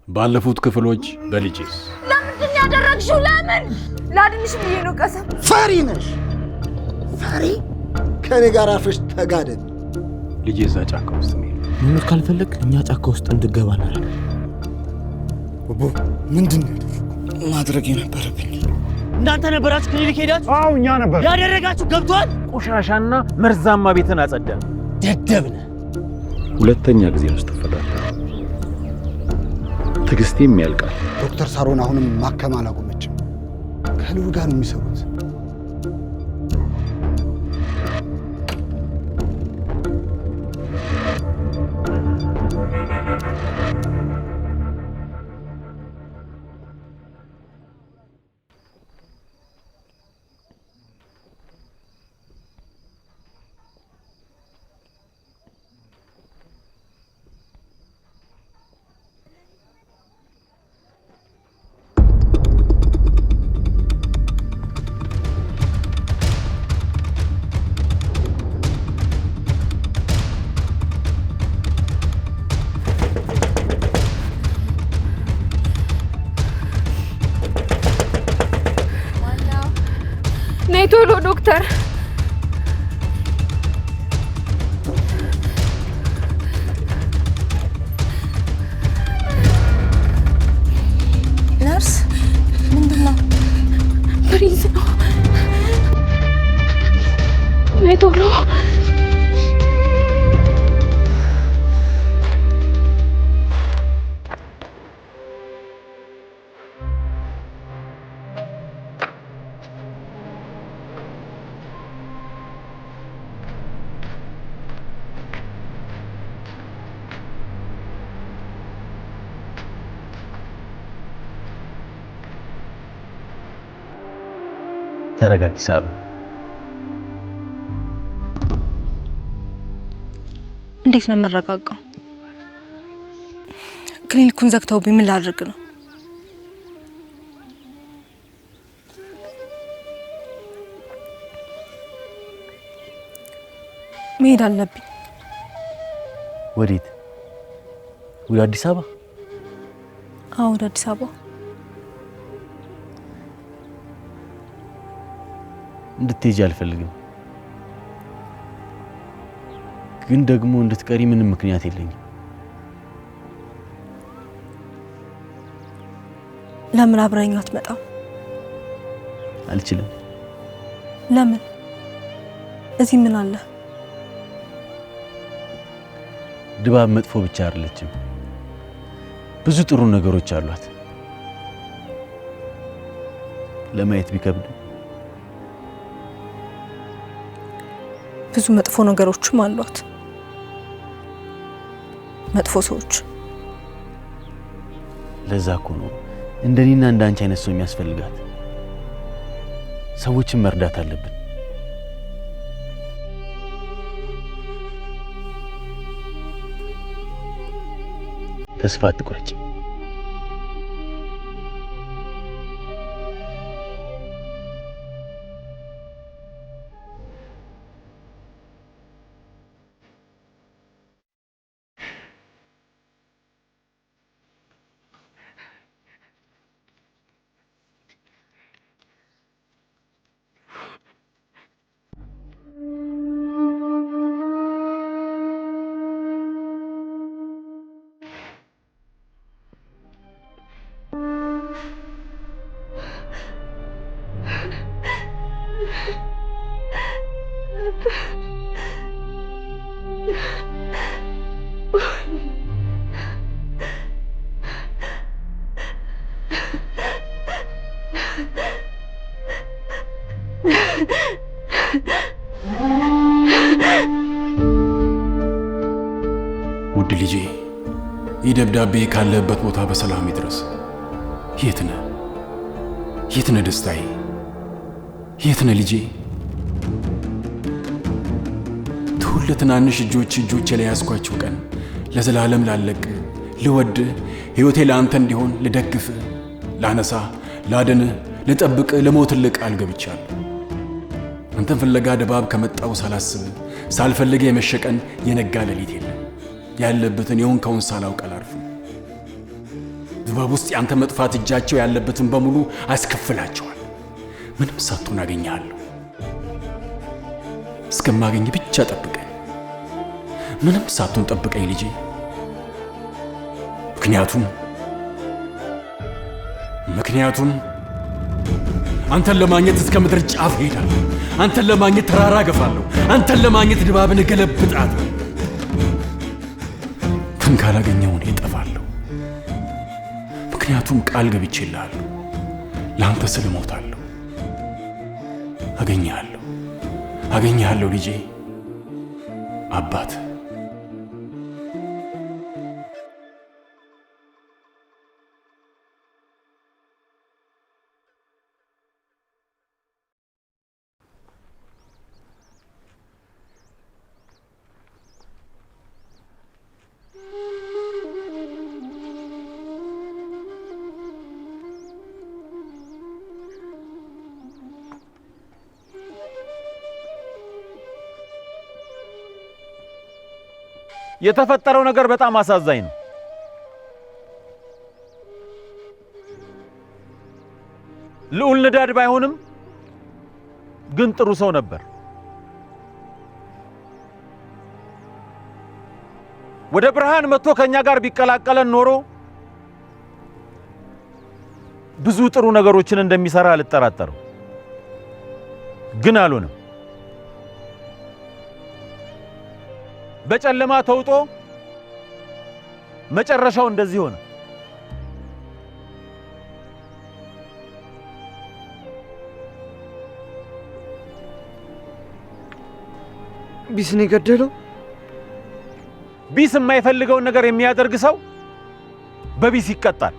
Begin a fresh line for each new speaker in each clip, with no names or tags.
ባለፉት ክፍሎች በልጄስ
ለምንድን ያደረግሽው? ለምን? ላድንሽ ብዬ ነው። ቀሰም
ፈሪ ነሽ። ፈሪ ከኔ ጋር አርፈሽ ተጋደል።
ልጄ እዛ ጫካ ውስጥ ነው።
ምን ካልፈለግ እኛ ጫካ ውስጥ እንድገባ እናደርግ።
ቦቦ ምንድን ነው ማድረግ የነበረብኝ?
እናንተ ነበራችሁ ክሊኒክ ሄዳችሁ?
አዎ እኛ ነበር
ያደረጋችሁ። ገብቷል። ቆሻሻና መርዛማ ቤትን አጸዳ። ደደብነ
ሁለተኛ ጊዜ ነው ስትፈታታ። ትዕግስቴም ያልቃል።
ዶክተር ሳሮን አሁንም ማከም አላቆመችም። ከልዑል ጋር ነው የሚሰሩት።
ቶሎ ዶክተር።
ነርስ ምንድን ነው?
ብሪዝ ነው። ነይ ቶሎ።
ተረጋጊ ሳባ።
እንዴት ነው የምረጋጋው? ክሊኒኩን ዘግተውብኝ ምን ላድርግ ነው? መሄድ አለብኝ።
ወዴት? ወደ አዲስ አበባ?
አዎ ወደ አዲስ አበባ።
እንድትሄጂ አልፈልግም፣ ግን ደግሞ እንድትቀሪ ምንም ምክንያት የለኝም።
ለምን አብረኸኝ አትመጣም?
አልችልም።
ለምን? እዚህ ምን አለ?
ድባብ መጥፎ ብቻ አይደለችም፣ ብዙ ጥሩ ነገሮች አሏት። ለማየት ቢከብድ
ብዙ መጥፎ ነገሮችም አሏት። መጥፎ ሰዎች።
ለዛ እኮ ነው እንደኔና እንዳንቺ አይነት ሰው የሚያስፈልጋት። ሰዎችን መርዳት አለብን። ተስፋ አትቁረጪ።
ውድ ልጄ፣ ይህ ደብዳቤ ካለበት ቦታ በሰላም ይድረስ። የት ነህ? የት ነህ ደስታዬ? የት ነህ ልጄ? ትሁን ለትናንሽ እጆቼ ላይ ያዝኳቸው ቀን ለዘላለም ላለቅ ልወድ ሕይወቴ ለአንተ እንዲሆን ልደግፍ ላነሳ ላድን ልጠብቅ ልሞትልህ ቃል ገብቻለሁ። አንተን ፍለጋ ድባብ ከመጣው ሳላስብ ሳልፈልግ የመሸቀን የነጋ ሌሊት የለም። ያለበትን የሆንከውን ሳላውቅ አላርፍም። ድባብ ውስጥ ያንተ መጥፋት እጃቸው ያለበትን በሙሉ አስከፍላቸዋል። ምንም ሳትሆን አገኘሃለሁ። እስከማገኝ ብቻ ጠብቀኝ። ምንም ሳትሆን ጠብቀኝ ልጄ። ምክንያቱም አንተን ለማግኘት እስከ ምድር ጫፍ ሄዳለሁ። አንተን ለማግኘት ተራራ ገፋለሁ። አንተን ለማግኘት ድባብን እገለብጣለሁ። ግን ካላገኘሁ እኔ እጠፋለሁ። ምክንያቱም ቃል ገብቼልሃለሁ። ለአንተ ስል እሞታለሁ። አገኘሃለሁ ልጄ። አባት
የተፈጠረው ነገር በጣም አሳዛኝ ነው። ልዑል ንዳድ ባይሆንም ግን ጥሩ ሰው ነበር። ወደ ብርሃን መጥቶ ከኛ ጋር ቢቀላቀለን ኖሮ ብዙ ጥሩ ነገሮችን እንደሚሰራ አልጠራጠርም። ግን አልሆነም። በጨለማ ተውጦ መጨረሻው እንደዚህ ሆነ።
ቢስን የገደለው?
ቢስ የማይፈልገውን ነገር የሚያደርግ ሰው በቢስ ይቀጣል።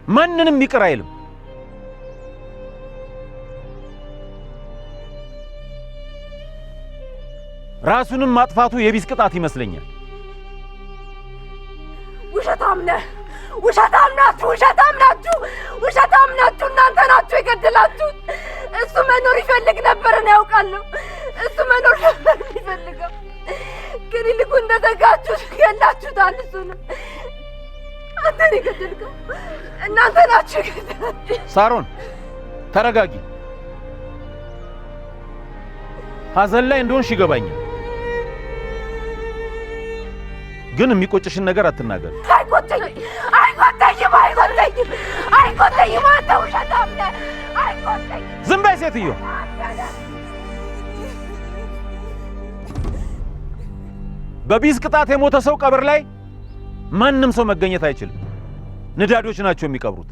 ማንንም ይቅር አይልም። ራሱንም ማጥፋቱ የቢስ ቅጣት ይመስለኛል።
ውሸታም ነህ! ውሸታም ናችሁ! እናንተ ናችሁ የገደላችሁት። እሱ መኖር ይፈልግ ነበር፣ እኔ ያውቃለሁ። እሱ መኖር ነበር የሚፈልገው፣ ግን ይልቁ እንደዘጋችሁት ገላችሁታል። እሱንም አንተን የገደልከው እናንተ ናችሁ የገደላችሁ።
ሳሮን ተረጋጊ። ሐዘን ላይ እንደሆንሽ ይገባኛል፣ ግን የሚቆጭሽን ነገር አትናገር።
አይቆጨኝም። አንተ ውሸታም ነህ። አይቆጨኝም።
ዝም በይ ሴትዮ። በቢስ ቅጣት የሞተ ሰው ቀብር ላይ ማንም ሰው መገኘት አይችልም። ንዳዶች ናቸው የሚቀብሩት።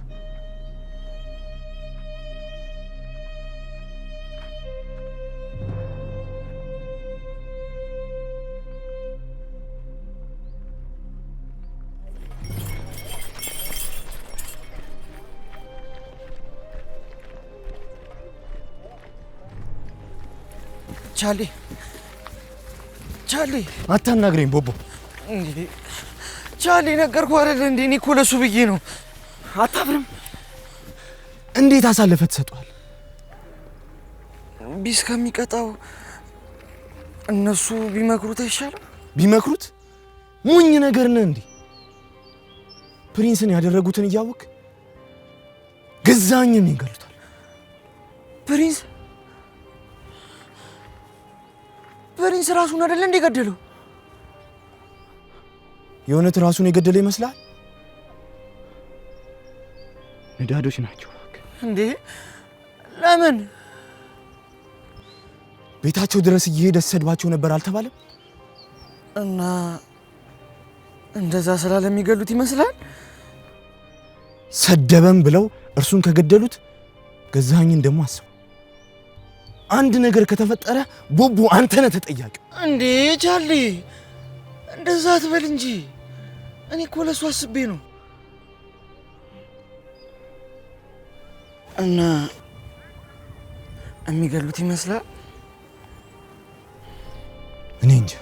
ቻሊ አታናግረኝ ቦቦ። እንዴ ቻሊ ነገርኩህ አይደል እንዴ? እኔ እኮ ለሱ ብዬ ነው። አታፍርም?
እንዴት አሳልፈህ ትሰጧል?
ቢስ ከሚቀጣው እነሱ ቢመክሩት አይሻልም?
ቢመክሩት? ሞኝ ነገር ነህ እንዴ? ፕሪንስን ያደረጉትን እያወቅ ገዛኸኝን ይገሉታል።
ፕሪንስ ራሱን አይደል እንዴ ገደለው?
የእውነት ራሱን የገደለ ይመስላል? ንዳዶች ናቸው
እንዴ? ለምን
ቤታቸው ድረስ እየሄደ ሰድባቸው ነበር አልተባለም?
እና እንደዛ ስላለሚገሉት ይመስላል?
ሰደበም ብለው እርሱን ከገደሉት ገዛኸኝን ደግሞ አስቡ። አንድ ነገር ከተፈጠረ ቦቦ አንተ ነህ ተጠያቂ።
እንዴ ቻሊ እንደዛ አትበል እንጂ፣ እኔ እኮ ለሱ አስቤ ነው። እና የሚገሉት ይመስላል?
እኔ እንጃ።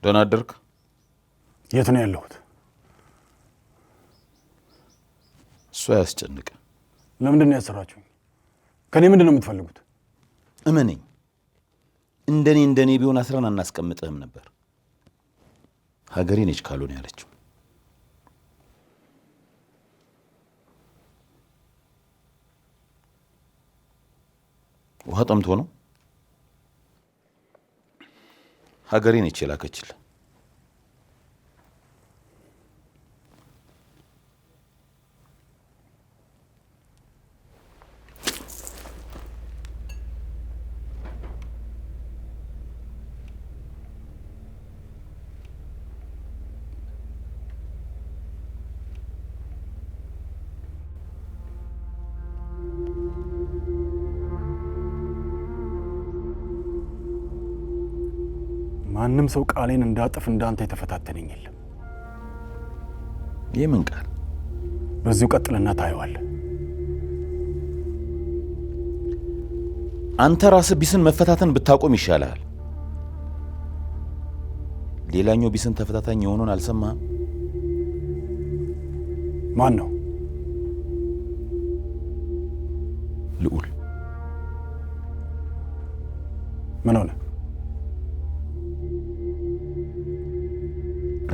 ደህና አደርክ?
የት ነው ያለሁት?
እሱ ያስጨንቅ።
ለምንድን ነው ያሰራችሁኝ? ከኔ ምንድን ነው የምትፈልጉት?
እመነኝ፣ እንደኔ ቢሆን አስረን አናስቀምጥህም ነበር። ሀገሬ ነች ካልሆነ ያለችው። ውሃ ጠምቶ ነው? ሀገሬ ነች የላከችልህ።
ማንም ሰው ቃሌን እንዳጥፍ እንዳንተ የተፈታተነኝ የለም።
የምን ቃል?
በዚሁ ቀጥልና ታየዋለህ።
አንተ ራስህ ቢስን መፈታተን ብታቆም ይሻላል። ሌላኛው ቢስን ተፈታታኝ የሆነውን አልሰማህም?
ማን ነው?
ልዑል።
ምን ሆነ?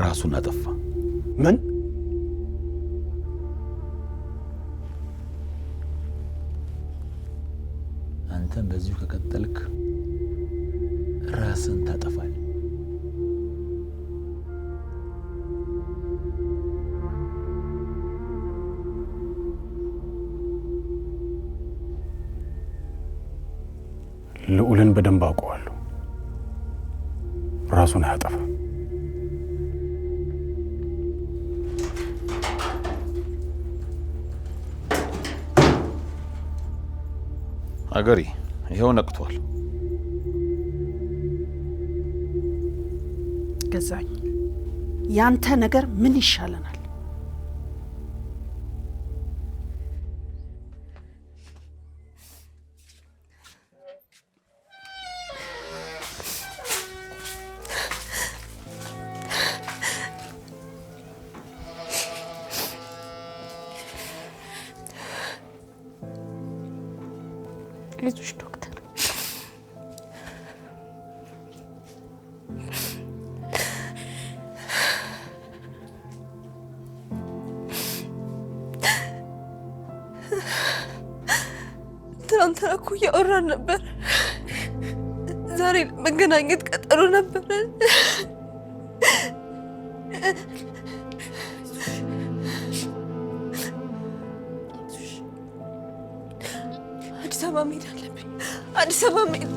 ራሱን አጠፋ።
ምን?
አንተም በዚሁ ከቀጠልክ ራስን ታጠፋል።
ልዑልን በደንብ አውቀዋለሁ። ራሱን አያጠፋም።
ሀገሬ ይሄው ነቅቷል።
ገዛኝ፣ ያንተ ነገር ምን ይሻለናል?
አይዞሽ ዶክተር።
ትናንትና እኮ እያወራን ነበር። ዛሬ መገናኘት ቀጠሮ ነበር። አዲስ አበባ መሄድ አለብኝ። አዲስ አበባ መሄድ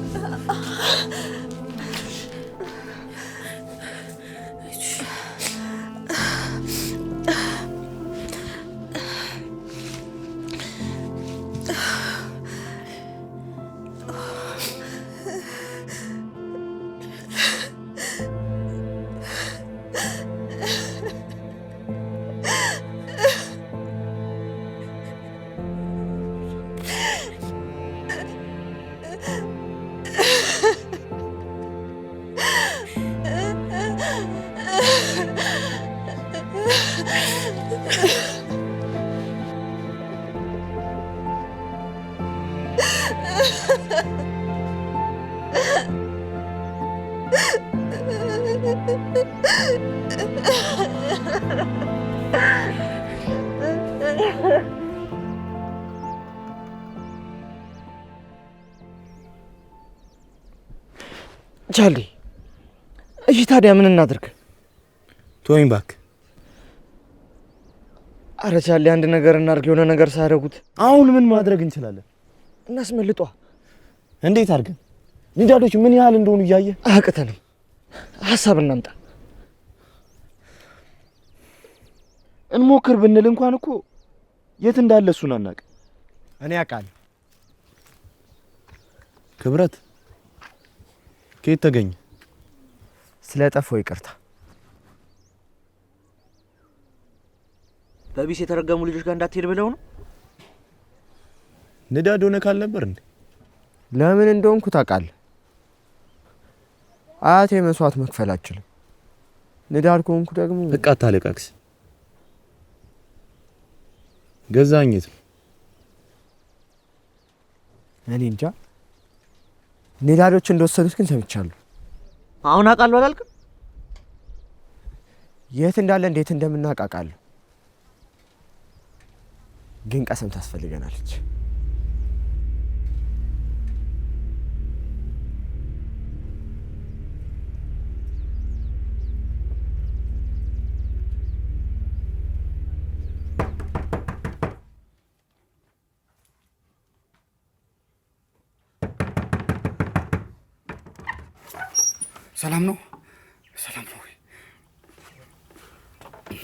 ቻሊ፣ እሺ ታዲያ ምን እናድርግ?
ተወኝ እባክህ።
አረ ቻሊ፣ አንድ ነገር እናድርግ። የሆነ ነገር ሳያደርጉት
አሁን ምን ማድረግ እንችላለን?
እናስመልጧ።
እንዴት አድርገን? ንዳዶች ምን ያህል እንደሆኑ እያየ
አያቅተንም። ሀሳብ እናምጣ።
እንሞክር ብንል እንኳን እኮ የት እንዳለ እሱን አናውቅም።
እኔ አውቃለሁ።
ክብረት ከየት ተገኘ?
ስለጠፋው ይቅርታ። በቢስ የተረገሙ ልጆች ጋር እንዳትሄድ ብለው ነው።
ንዳድ ሆነ ካልነበር እንዴ?
ለምን እንደሆንኩ ታውቃለህ? አያቴ መስዋዕት መክፈል አችልም። ንዳድ ከሆንኩ ደግሞ
በቃ አታለቃቅስ። ገዛኸኝት
እኔ እንጃ። ንዳዶች እንደወሰዱት ግን ሰምቻለሁ።
አሁን አውቃለሁ አላልክም?
የት እንዳለ እንዴት እንደምናውቅ አውቃለሁ። ግን ቀሰም ታስፈልገናለች።
ሰላም ነው? ሰላም ነው ወይ?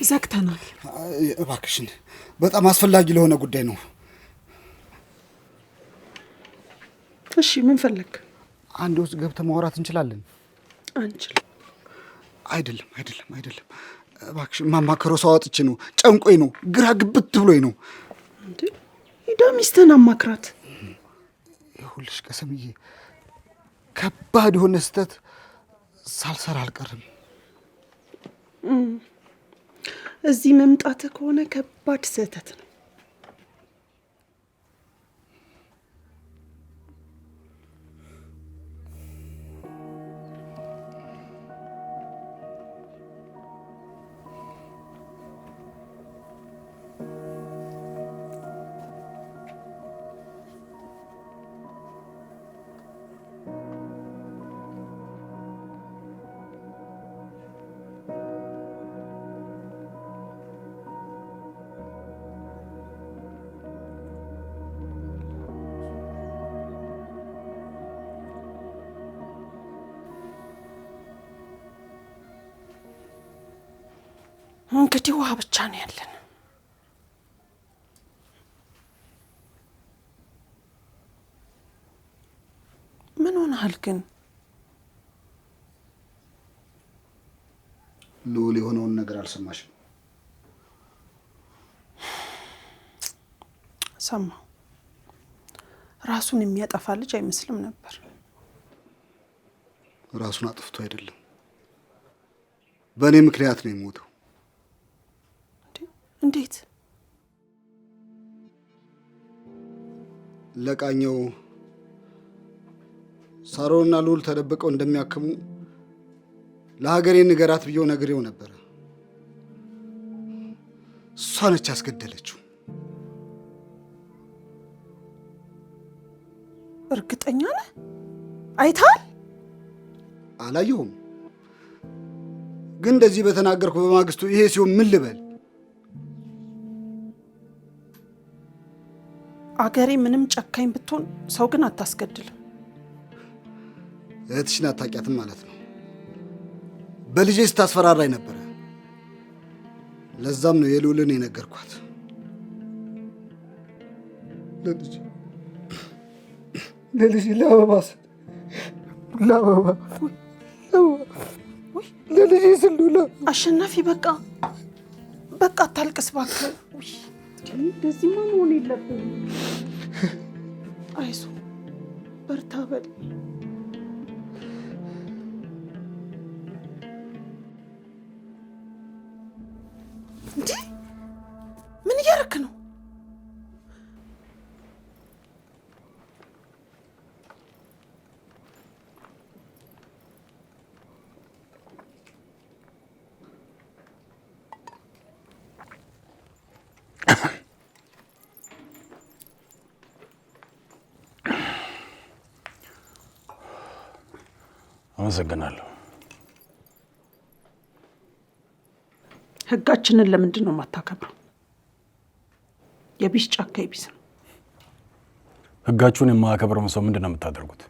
ዘግተናል።
እባክሽን በጣም አስፈላጊ ለሆነ ጉዳይ ነው።
እሺ ምን ፈለግ?
አንድ ውስጥ ገብተን ማውራት እንችላለን?
አንችልም።
አይደለም። እባክሽን ማማከረው ሰው አጥቼ ነው። ጨንቆኝ ነው። ግራ ግብት ብሎኝ ነው።
እንዴ ሂዳ ሚስትህን አማክራት።
ይኸውልሽ ቀሰምዬ፣ ከባድ የሆነ ስህተት ሳልሰራ አልቀርም።
እዚህ መምጣትህ ከሆነ ከባድ ስህተት ነው። እንግዲህ ውሃ ብቻ ነው ያለን። ምን ሆነሃል ግን?
ልዑል የሆነውን ነገር አልሰማሽም?
ሰማሁ። ራሱን የሚያጠፋ ልጅ አይመስልም ነበር።
ራሱን አጥፍቶ አይደለም፣ በእኔ ምክንያት ነው የሞተው።
እንዴት?
ለቃኘው ሳሮንና ልዑል ተደብቀው እንደሚያክሙ ለሀገሬ ንገራት ብዬው ነግሬው ነበረ። እሷ ነች ያስገደለችው።
እርግጠኛ ነህ? አይተሃል?
አላየሁም፣ ግን እንደዚህ በተናገርኩ በማግስቱ ይሄ ሲሆን ምን ልበል?
አገሬ ምንም ጨካኝ ብትሆን ሰው ግን አታስገድልም።
እህትሽን አታውቂያትም ማለት ነው። በልጄ ስታስፈራራኝ ነበረ። ለዛም ነው የልዑልን የነገርኳት። ለልጄ ለአበባ ለልጄ ስሉላ
አሸናፊ፣ በቃ አታልቅስ እባክህ። እንደዚህማ መሆን የለብንም። አይዞህ በርታ በል። እንዴ ምን እያደረክ ነው?
አመሰግናለሁ።
ህጋችንን ለምንድን ነው የማታከብረው? የቢስ ጫካ የቢስ ነው።
ህጋችሁን የማያከብረውን ሰው ምንድን ነው የምታደርጉት?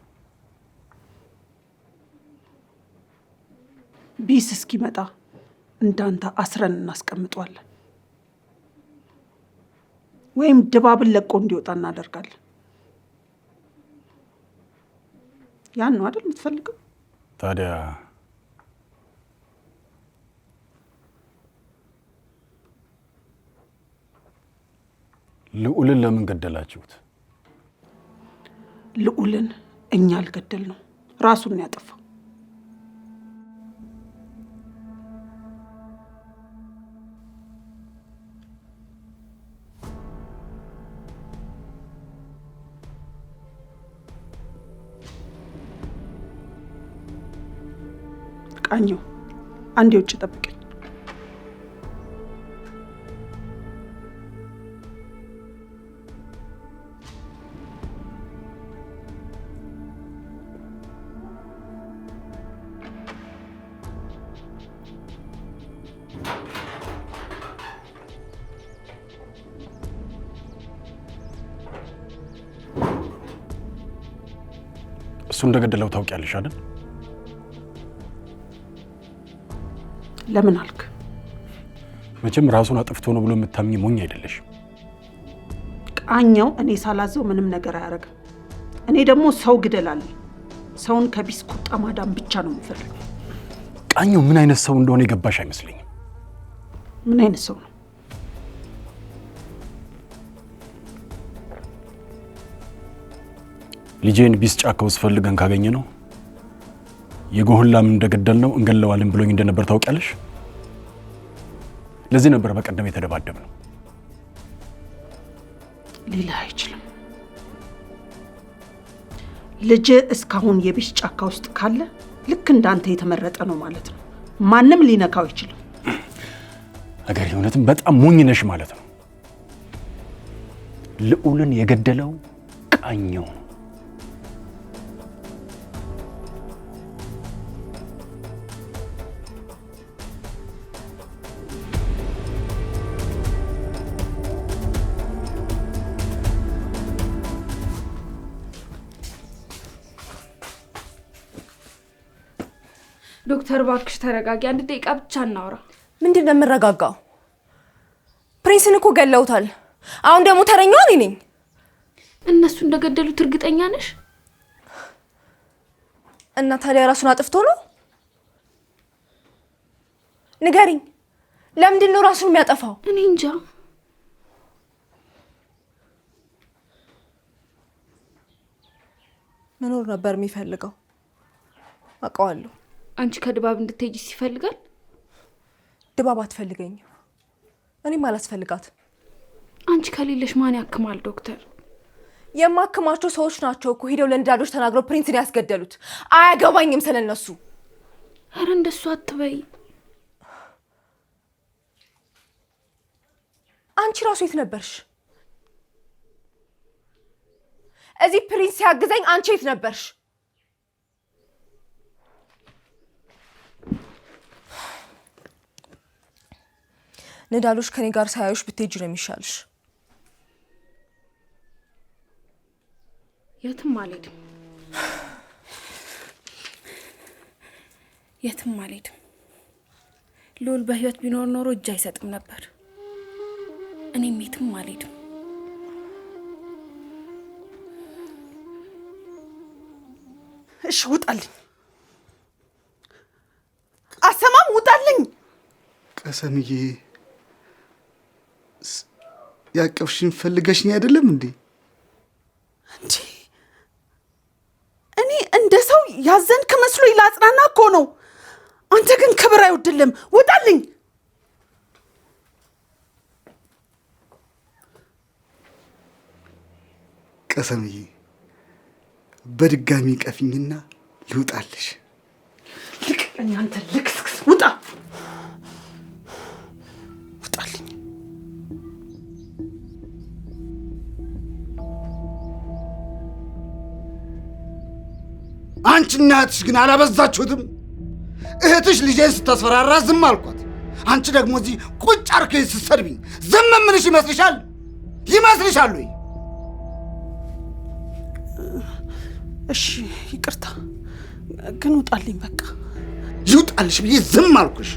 ቢስ እስኪመጣ እንዳንተ አስረን እናስቀምጧለን፣ ወይም ድባብን ለቆ እንዲወጣ እናደርጋለን። ያን ነው አይደል የምትፈልገው?
ታዲያ ልዑልን ለምን ገደላችሁት?
ልዑልን እኛ አልገደልነው፣ ራሱን ያጠፋው። ቃኘው አንዴ ውጭ ጠብቀኝ።
እሱ እንደገደለው ታውቂያለሽ አይደል?
ለምን አልክ?
መቼም ራሱን አጥፍቶ ነው ብሎ የምታምኝ ሞኝ አይደለሽ።
ቃኘው እኔ ሳላዘው ምንም ነገር አያደርግም። እኔ ደግሞ ሰው ግደላለሁ። ሰውን ከቢስ ቁጣ ማዳን ብቻ ነው የምፈልገው።
ቃኘው ምን አይነት ሰው እንደሆነ የገባሽ አይመስለኝም።
ምን አይነት ሰው ነው?
ልጄን ቢስ ጫካ ውስጥ ፈልገን ካገኘ ነው የጎህን ላም እንደገደል ነው እንገለዋለን ብሎኝ እንደነበር ታውቂያለሽ። ለዚህ ነበር በቀደም የተደባደብነው።
ሌላ አይችልም። ልጅ እስካሁን የቢስ ጫካ ውስጥ ካለ ልክ እንዳንተ የተመረጠ ነው ማለት ነው። ማንም ሊነካው አይችልም።
አገር እውነትም በጣም ሞኝ ነሽ ማለት ነው። ልዑልን የገደለው ቃኘው ነው።
ዶክተር ባክሽ ተረጋጊ፣ አንድ ደቂቃ ብቻ እናውራ።
ምንድን ነው የምረጋጋው? ፕሪንስን እኮ ገለውታል። አሁን ደግሞ ተረኛዋ እኔ ነኝ።
እነሱ እንደገደሉት እርግጠኛ ነሽ?
እና ታዲያ ራሱን አጥፍቶ ነው? ንገሪኝ፣ ለምንድን ነው ራሱን የሚያጠፋው?
እኔ እንጃ።
መኖር ነበር የሚፈልገው፣ አውቀዋለሁ።
አንቺ ከድባብ እንድትሄጂ ይፈልጋል።
ድባብ አትፈልገኝም፣ እኔም አላስፈልጋት።
አንቺ ከሌለሽ ማን ያክማል ዶክተር?
የማክማቸው ሰዎች ናቸው እኮ ሄደው ለንዳዶች ተናግረው ፕሪንስን ያስገደሉት። አያገባኝም ስለነሱ።
ኧረ እንደሱ አትበይ።
አንቺ ራሱ የት ነበርሽ? እዚህ ፕሪንስ ሲያግዘኝ አንቺ የት ነበርሽ? ንዳሎች ከኔ ጋር ሳያዩሽ ብትሄጂ ነው የሚሻልሽ።
የትም አልሄድም፣ የትም አልሄድም። ልዑል በህይወት ቢኖር ኖሮ እጅ አይሰጥም ነበር። እኔም የትም አልሄድም።
እሺ ውጣልኝ። አሰማም ውጣልኝ።
ቀሰምዬ ያቀፍሽን ፈልገሽኝ አይደለም እንዴ?
እንዴ እኔ እንደ ሰው ያዘንክ መስሎኝ ላጽናና እኮ ነው። አንተ ግን ክብር አይወድልም። ውጣልኝ።
ቀሰምዬ በድጋሚ ቀፊኝና ልውጣልሽ።
ልቀቀኝ አንተ ልክስክስ። ውጣ። ውጣልኝ።
አንቺና እህትሽ ግን አላበዛችሁትም? እህትሽ ልጄን ስታስፈራራ ዝም አልኳት። አንቺ ደግሞ እዚህ ቁጭ አርከኝ ስትሰድቢኝ ዝም እምልሽ ይመስልሻል? ይመስልሻል ወይ?
እሺ ይቅርታ፣ ግን ውጣልኝ በቃ።
ይውጣልሽ ብዬ ዝም አልኩሽ።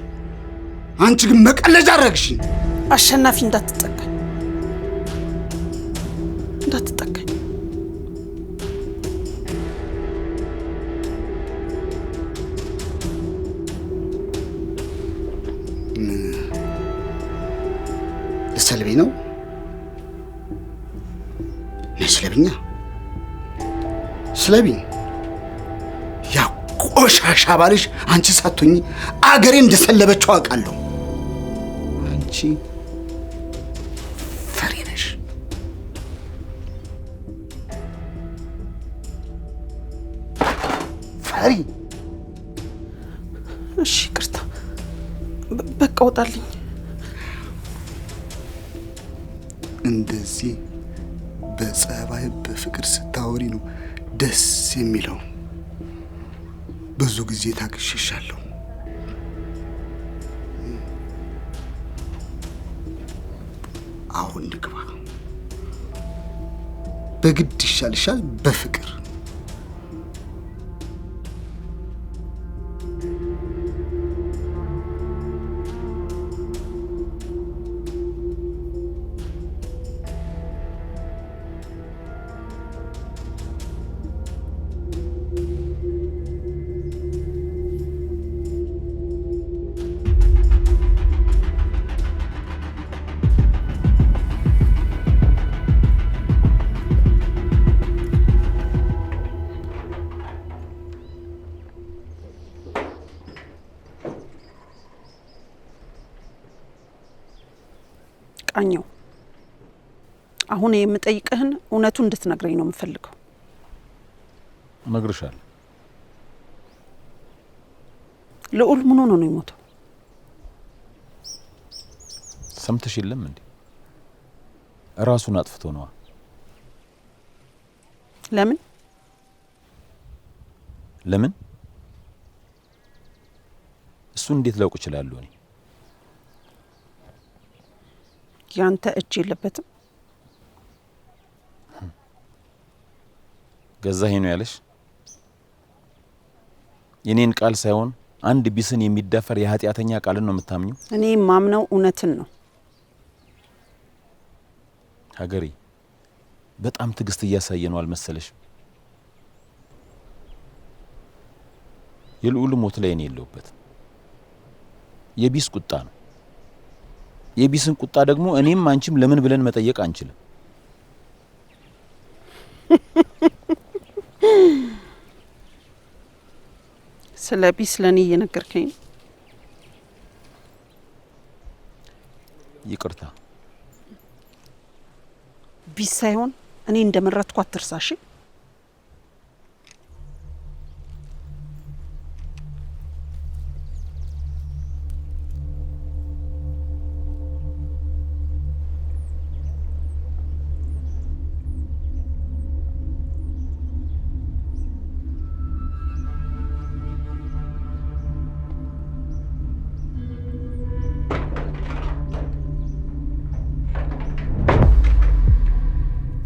አንቺ ግን መቀለጃ አረግሽኝ።
አሸናፊ እንዳትጠቀኝ፣ እንዳትጠቀኝ።
ልትሰልቢ ነው? ነይ ስለቢኛ፣ ስለቢኝ። ያ ቆሻሻ ባልሽ አንቺ ሳትሆኚ አገሬ እንደሰለበችው አውቃለሁ። አንቺ ፈሪ ነሽ። ፈሪ
እሺ ይቅርታ፣ በቃ ወጣልኝ።
እንደዚህ በጸባይ በፍቅር ስታወሪ ነው ደስ የሚለው። ብዙ ጊዜ ታግሼሻለሁ። አሁን ንግባ። በግድ ይሻልሻል በፍቅር
ቃኘው። አሁን የምጠይቅህን እውነቱን እንድትነግረኝ ነው የምፈልገው።
እነግርሻለሁ።
ልዑል ምን ሆኖ ነው የሞተው?
ሰምተሽ የለም እንዴ? ራሱን አጥፍቶ ነው።
ለምን?
ለምን? እሱ እንዴት ላውቅ እችላለሁ? እኔ
ያንተ እጅ የለበትም?
ገዛኸኝ ነው ያለሽ? የኔን ቃል ሳይሆን አንድ ቢስን የሚዳፈር የኃጢአተኛ ቃልን ነው የምታምኚው?
እኔ ማምነው እውነትን ነው።
ሀገሬ በጣም ትዕግስት እያሳየ ነው አልመሰለሽ? የልዑል ሞት ላይ እኔ የለሁበት። የቢስ ቁጣ ነው። የቢስን ቁጣ ደግሞ እኔም አንቺም ለምን ብለን መጠየቅ አንችልም።
ስለ ቢስ ለኔ እየነገርከኝ?
ይቅርታ።
ቢስ ሳይሆን እኔ እንደመረጥኩ አትርሳሽ።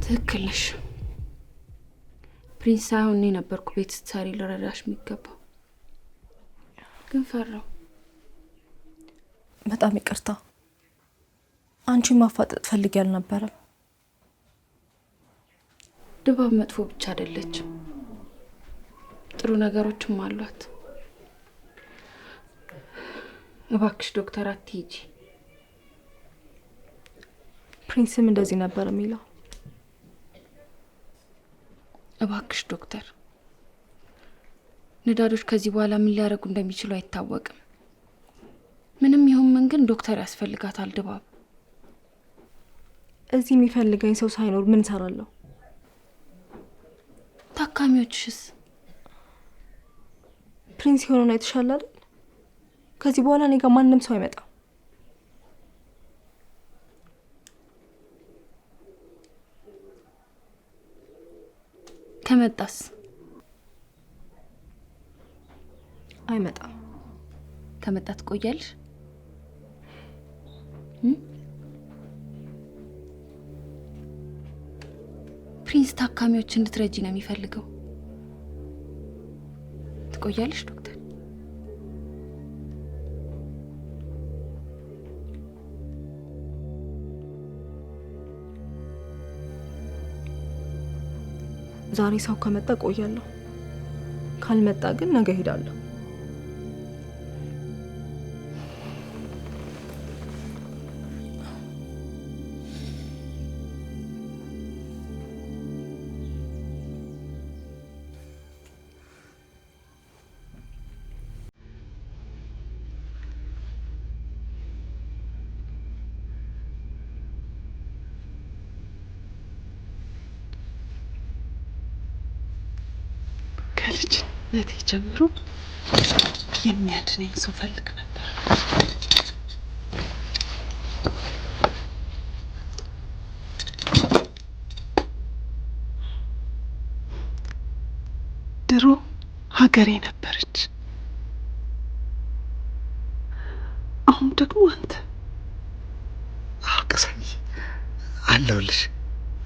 ትክክል ነሽ። ፕሪንስ ሳይሆን እኔ ነበርኩ ቤት ስትሰሪ ልረዳሽ የሚገባው፣ ግን ፈራው።
በጣም ይቅርታ። አንቺን ማፋጠጥ ፈልጌ አልነበረም።
ድባብ መጥፎ ብቻ አይደለችም፣ ጥሩ ነገሮችም አሏት። እባክሽ ዶክተር አትሂጂ።
ፕሪንስም እንደዚህ ነበር የሚለው።
እባክሽ ዶክተር፣ ንዳዶች ከዚህ በኋላ ምን ሊያደርጉ እንደሚችሉ አይታወቅም። ምንም ይሁን ምን ግን ዶክተር ያስፈልጋታል። ድባብ
እዚህ የሚፈልገኝ ሰው ሳይኖር ምን ሰራለሁ?
ታካሚዎችስ?
ፕሪንስ የሆነውን አይተሻል አይደል? ከዚህ በኋላ እኔ ጋር ማንም ሰው አይመጣም።
ከመጣስ?
አይመጣም።
ከመጣ ትቆያለሽ? ፕሪንስ ታካሚዎች እንድትረጂ ነው የሚፈልገው። ትቆያለሽ ዶክተር?
ዛሬ ሰው ከመጣ ቆያለሁ፣ ካልመጣ ግን ነገ ሄዳለሁ።
ከልጅነቴ ጀምሮ የሚያድነኝ ሰው ፈልግ ነበር። ድሮ ሀገሬ ነበረች፣ አሁን ደግሞ አንተ።
አውቀሰኝ አለሁልሽ።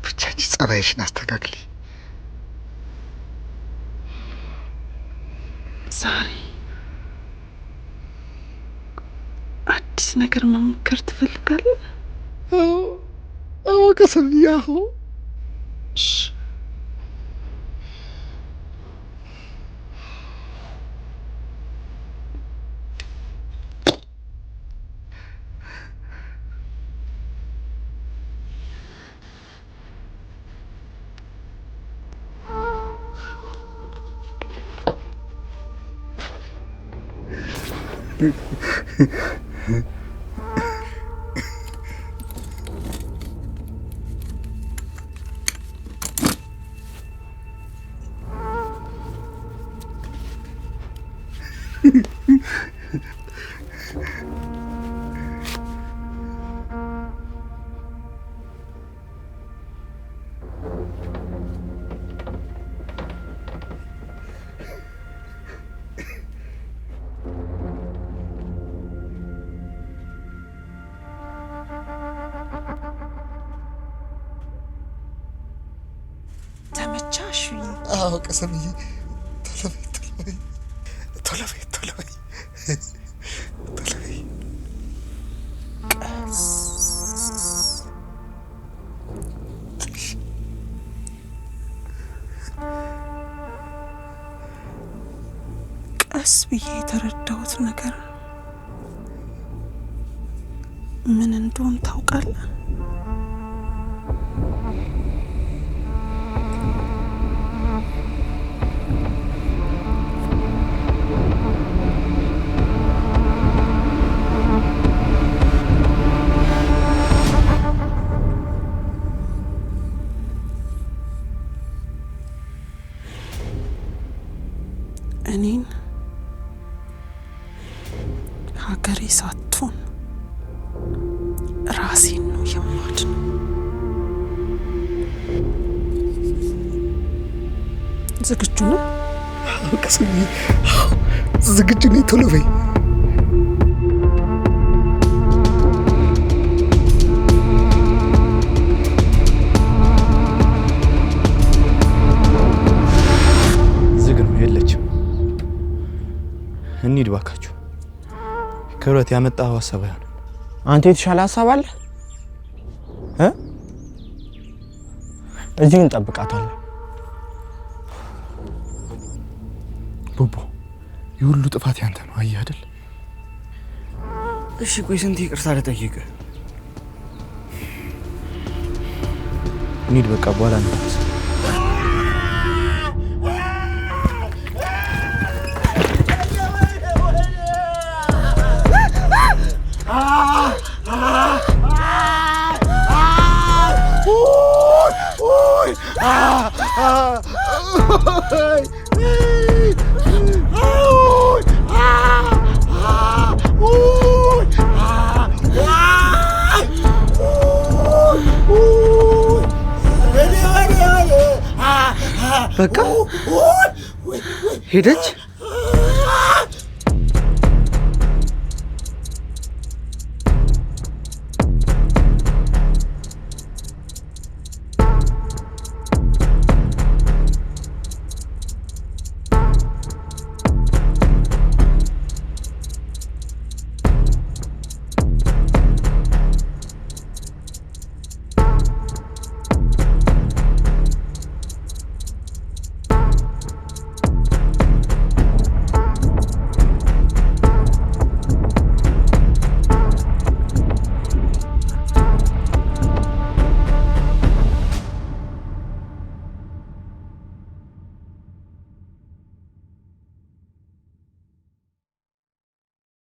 ብቻ አንቺ ጸባይሽን አስተካክሊ።
ዛሬ አዲስ ነገር መሞከር ትፈልጋለህ?
አውቀሰኝ ያሁ
ተመቻሽ?
አውቀሰኝ ቶሎ በይ
ቀስ ብዬ የተረዳሁት ነገር ምን እንደሆነ ታውቃለህ? እኔን ሀገሬ ሳትሆን ራሴን ነው የማድነው። ዝግጁ ነው?
አውቀሰኝ ዝግጁ ነኝ። ቶሎ በይ።
እንሂድ ባካችሁ። ክብረት ያመጣው ሀሳብ አይሆንም።
አንተ የተሻለ ሀሳብ አለ? እዚህ እንጠብቃታለን።
ቡቡ የሁሉ ጥፋት ያንተ ነው። አየህ አይደል?
እሺ ቆይ ስንት ይቅርታ ልጠይቅ?
እንሂድ በቃ በኋላ ነው።
በቃ ሄደች።